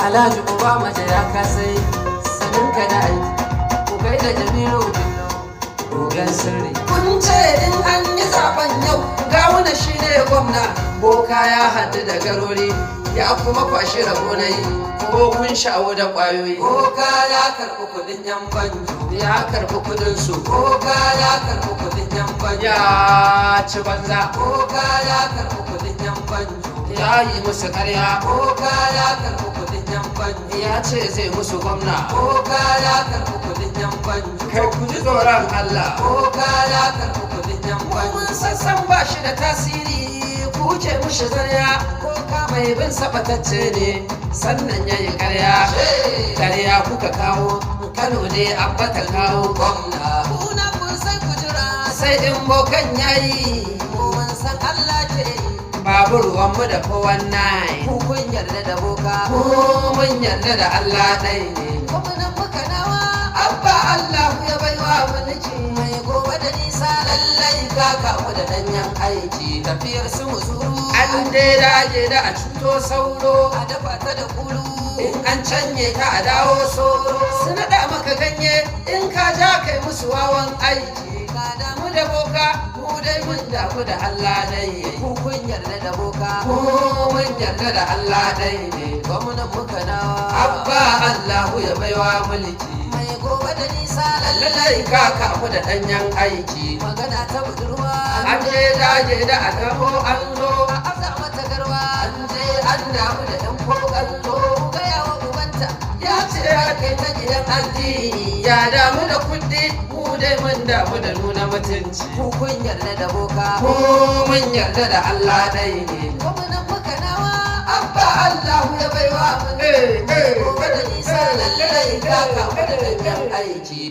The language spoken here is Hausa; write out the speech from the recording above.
Alhaji uba mace ya kasai sanin ka da aiki ku kai da Jamilu Bello gogen sirri. Kun ce in an yi zaben yau Gawuna shine gwamna, boka ya haɗu da garori ya kuma kwashi rabo na yi ko kun sha'awo da ƙwayoyi. Boka ya karɓi kuɗin yan banjo, ya karɓi kuɗin su. Boka ya karɓi kuɗin yan banjo, ya ci banza. Boka ya karɓi kuɗin yan banjo, ya yi musu ƙarya. Boka ya karɓi kuɗin yan banjo, ya ce zai musu gwamna. Boka ya karɓi kuɗin yan banjo, kai ku ji tsoron Allah. Boka ya karɓi kuɗin yan banjo, mun san ba shi da tasiri ku ce mushi zarya. Boka mai bin sabatacce ne sannan ya yi ƙarya kuka kawo Kano ne abba ta kawo gwamna. Kuna kun san kujira sai in bokan yayi, mun san Allah ce babu ruwanmu da kowanne. Ku kun yarda da boka, ku mun yarda da Allah ɗai ne. Gwamnan muka nawa abba Allah ya baiwa mulki mai gobe da nisa. Lallai ka kamu da danyen aiki tafiyar su muzuru. An dai dage da a cuto sauro, a dafa ta da kulu in an canye ta a dawo soro. Su naɗa maka ganye in ka ja kai musu wawan aiki. Ka damu da boka, mu dai mun damu da Allah dai. Ku kun yarda da boka, ku mun yarda da Allah dai ne. Gwamnan muka nawa abba Allahu ya baiwa mulki mai gobe da nisa. Lallai ka kamu da danyen aiki, magana ta budurwa an je dage da a dawo an zo a aza mata garwa. An je an damu da yan kokan zo gaya wa ubanta ya ce ya kai ta gidan addini. Ya damu da kuɗi, mu dai mun damu da nuna mutunci. Ku kun yarda da boka, ku mun yarda da Allah dai ne. Gwamnan muka nawa abba Allahu ya baiwa mu gobe da nisa. Lallai ka kamu da danyen aiki.